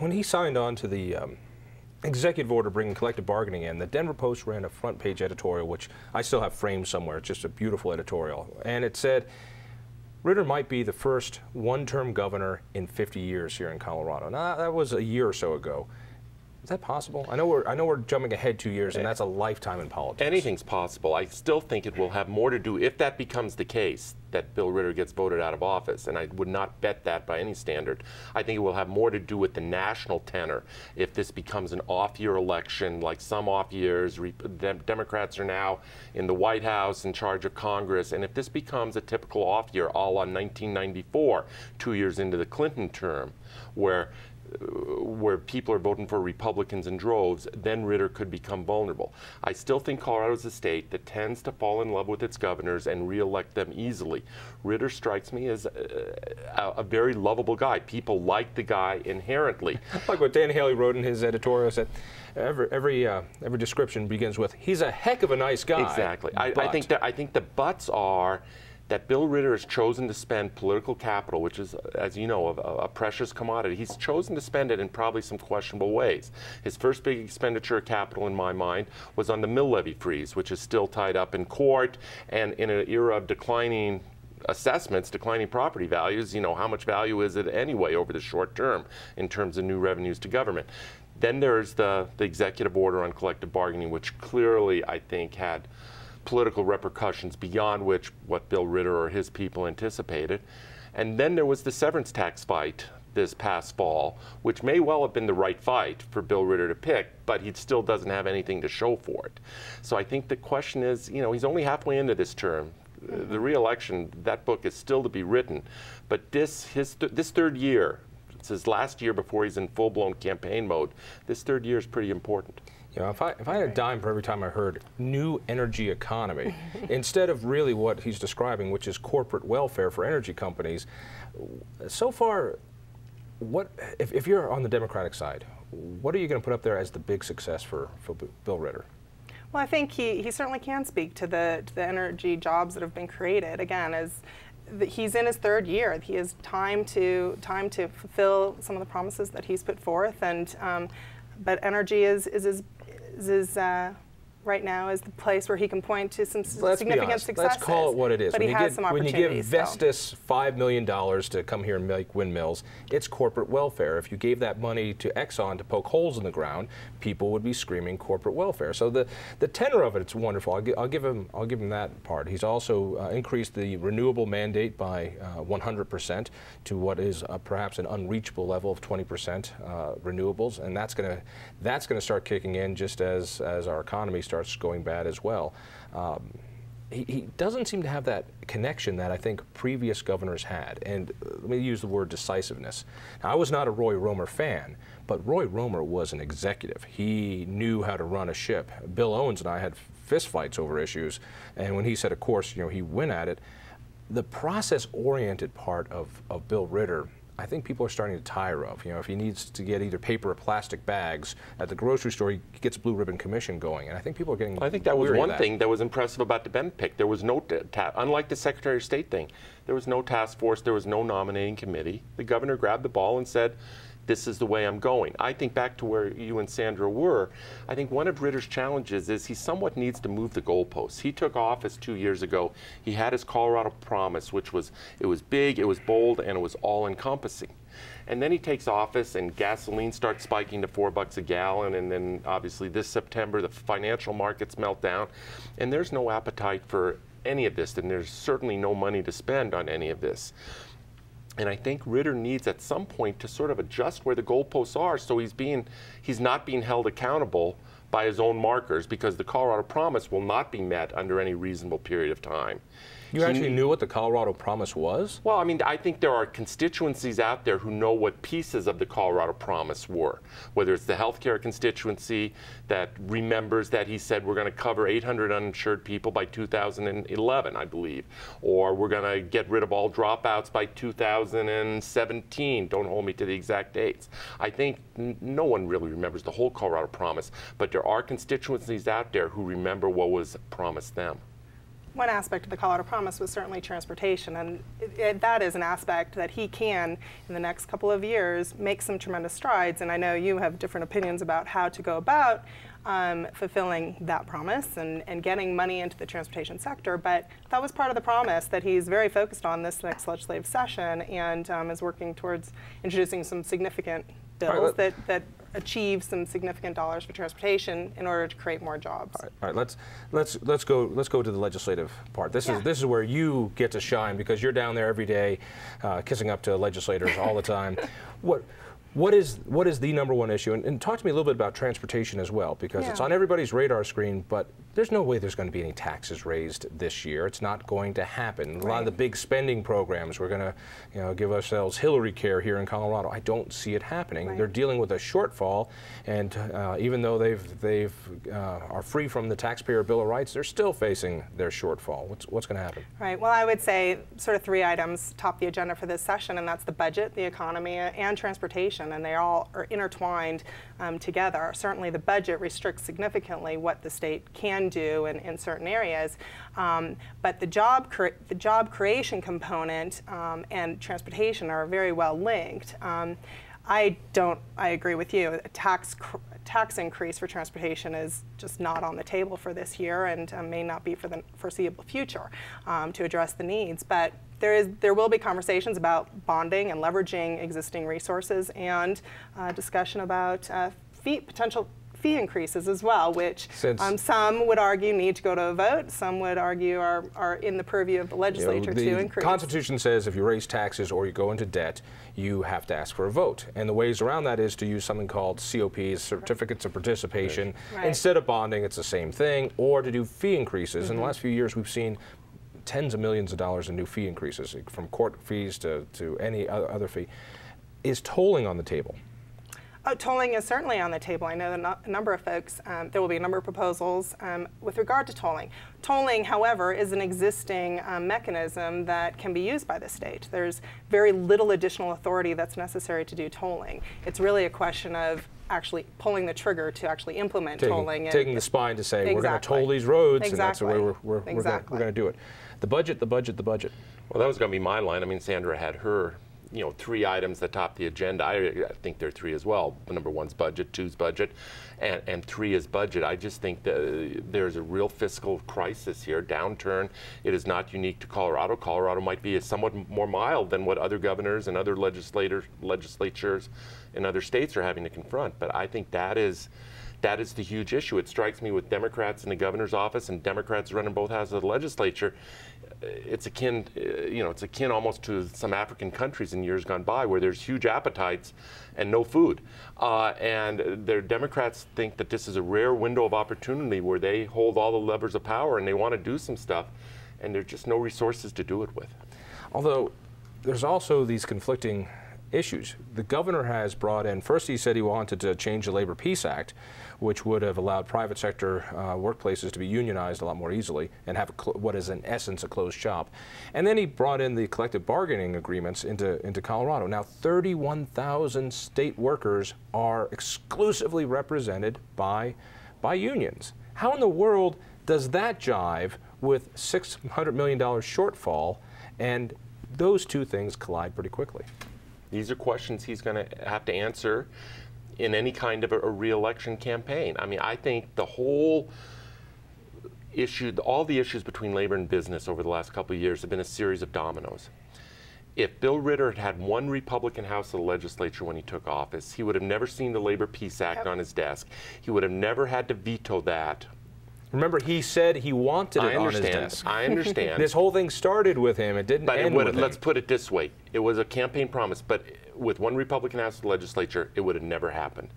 when he signed on to the executive order bringing collective bargaining in, the Denver Post ran a front page editorial, which I still have framed somewhere. It's just a beautiful editorial. And it said, Ritter might be the first one-term governor in 50 years here in Colorado. Now, that was a year or so ago. Is that possible? I know we're jumping ahead 2 years, and that's a lifetime in politics. Anything's possible. I still think it will have more to do, if that becomes the case, that Bill Ritter gets voted out of office, and I would not bet that by any standard. I think it will have more to do with the national tenor. If this becomes an off-year election, like some off years, Democrats are now in the White House in charge of Congress, and if this becomes a typical off year, a la 1994, 2 years into the Clinton term, where people are voting for Republicans in droves, then Ritter could become vulnerable. I still think Colorado is a state that tends to fall in love with its governors and reelect them easily. Ritter strikes me as a very lovable guy. People like the guy inherently. Like what Dan Haley wrote in his editorial, said every description begins with, he's a heck of a nice guy. Exactly. I think the buts are that Bill Ritter has chosen to spend political capital, which is, as you know, a precious commodity. He's chosen to spend it in probably some questionable ways. His first big expenditure of capital, in my mind, was on the mill levy freeze, which is still tied up in court, and in an era of declining assessments, declining property values, you know, how much value is it anyway over the short term in terms of new revenues to government? Then there's the executive order on collective bargaining, which clearly, I think, had political repercussions beyond what Bill Ritter or his people anticipated. And then there was the severance tax fight this past fall, which may well have been the right fight for Bill Ritter to pick, but he still doesn't have anything to show for it. So I think the question is, you know, he's only halfway into this term. The re-election, that book is still to be written. But this third year, it's his last year before he's in full-blown campaign mode, this third year is pretty important. You know, if I had a dime for every time I heard new energy economy, instead of really what he's describing, which is corporate welfare for energy companies, so far, what if you're on the Democratic side, what are you going to put up there as the big success for Bill Ritter? Well, I think he certainly can speak to the energy jobs that have been created. Again, as he's in his third year, he has time to fulfill some of the promises that he's put forth, and but energy is right now is the place where he can point to some significant successes. Let's call it what it is. But he has some opportunities. When you give Vestas $5 million to come here and make windmills, it's corporate welfare. If you gave that money to Exxon to poke holes in the ground, people would be screaming corporate welfare. So the tenor of it's wonderful. I'll give him that part. He's also increased the renewable mandate by 100% to what is perhaps an unreachable level of 20% renewables, and that's going to start kicking in just as our economy starts going bad as well. He doesn't seem to have that connection that I think previous governors had, and let me use the word decisiveness. Now, I was not a Roy Romer fan, but Roy Romer was an executive. He knew how to run a ship. Bill Owens and I had fistfights over issues, and when he said, of course, you know, he went at it. The process-oriented part of Bill Ritter, I think people are starting to tire of. You know, if he needs to get either paper or plastic bags at the grocery store, he gets a Blue Ribbon Commission going, and I think people are getting. I think that was one thing that was impressive about the Bennett pick. There was no, unlike the Secretary of State thing, there was no task force, there was no nominating committee. The governor grabbed the ball and said, this is the way I'm going. I think back to where you and Sandra were, I think one of Ritter's challenges is he somewhat needs to move the goalposts. He took office 2 years ago. He had his Colorado promise, which was, it was big, it was bold, and it was all-encompassing. And then he takes office and gasoline starts spiking to $4 a gallon, and then obviously this September the financial markets melt down, and there's no appetite for any of this, and there's certainly no money to spend on any of this. And I think Ritter needs at some point to sort of adjust where the goalposts are, so he's not being held accountable by his own markers, because the Colorado promise will not be met under any reasonable period of time. You actually knew what the Colorado promise was? Well, I mean, I think there are constituencies out there who know what pieces of the Colorado promise were, whether it's the healthcare constituency that remembers that he said we're going to cover 800 uninsured people by 2011, I believe, or we're going to get rid of all dropouts by 2017. Don't hold me to the exact dates. I think no one really remembers the whole Colorado promise, but there are constituencies out there who remember what was promised them. one aspect of the Colorado Promise was certainly transportation, and that is an aspect that he can, in the next couple of years, make some tremendous strides. And I know you have different opinions about how to go about fulfilling that promise and getting money into the transportation sector, but that was part of the promise that he's very focused on this next legislative session, and is working towards introducing some significant bills that achieve some significant dollars for transportation in order to create more jobs. All right, let's go to the legislative part. This is where you get to shine, because you're down there every day, kissing up to legislators all the time. What is the number one issue? And talk to me a little bit about transportation as well, because it's on everybody's radar screen, but there's no way there's going to be any taxes raised this year. It's not going to happen. A lot of the big spending programs, we're going to give ourselves Hillary Care here in Colorado. I don't see it happening. They're dealing with a shortfall, and even though they are free from the taxpayer Bill of Rights, they're still facing their shortfall. What's going to happen? Right. Well, I would say sort of 3 items top the agenda for this session, and that's the budget, the economy, and transportation, and they all are intertwined together. Certainly the budget restricts significantly what the state can do in certain areas, but the job creation component and transportation are very well linked. I agree with you. A tax increase for transportation is just not on the table for this year, and may not be for the foreseeable future to address the needs. But there will be conversations about bonding and leveraging existing resources, and discussion about potential fee increases as well, which some would argue need to go to a vote. Some would argue are in the purview of the legislature to increase. The Constitution says if you raise taxes or you go into debt, you have to ask for a vote. And the ways around that is to use something called COPs, certificates of participation. Instead of bonding, it's the same thing, or to do fee increases. In the last few years, we've seen tens of millions of dollars in new fee increases, from court fees to any other fee. Is tolling on the table? Tolling is certainly on the table. I know a number of folks, there will be a number of proposals with regard to tolling. Tolling, however, is an existing mechanism that can be used by the state. There's very little additional authority that's necessary to do tolling. It's really a question of actually pulling the trigger to actually implement tolling. Taking the spine to say, we're going to toll these roads, and that's the way we're going to do it. The budget, the budget, the budget. Well, that was going to be my line. I mean, Sandra had her 3 items that top the agenda. I think there are 3 as well. Number 1's budget, 2's budget, and 3 is budget. I just think that there's a real fiscal crisis here, downturn. It is not unique to Colorado. Colorado might be somewhat more mild than what other governors and other legislatures in other states are having to confront. But I think that is the huge issue. It strikes me with Democrats in the governor's office and Democrats running both houses of the legislature. It's akin, it's akin almost to some African countries in years gone by, where there's huge appetites and no food. And their Democrats think that this is a rare window of opportunity where they hold all the levers of power and they want to do some stuff, and there's just no resources to do it with. Although there's also these conflicting issues. The governor has brought in, first he said he wanted to change the Labor Peace Act, which would have allowed private sector workplaces to be unionized a lot more easily and have what is in essence a closed shop. And then he brought in the collective bargaining agreements into Colorado. Now 31,000 state workers are exclusively represented by unions. How in the world does that jive with $600 million shortfall? And those 2 things collide pretty quickly. These are questions he's going to have to answer in any kind of a re-election campaign. I mean, I think the whole issue, all the issues between labor and business over the last couple of years have been a series of dominoes. If Bill Ritter had had 1 Republican House of the legislature when he took office, he would have never seen the Labor Peace Act on his desk. He would have never had to veto that. Remember, he said he wanted it on his desk. I understand. This whole thing started with him. It didn't end with him. Let's put it this way. It was a campaign promise, but with 1 Republican House of the legislature, it would have never happened.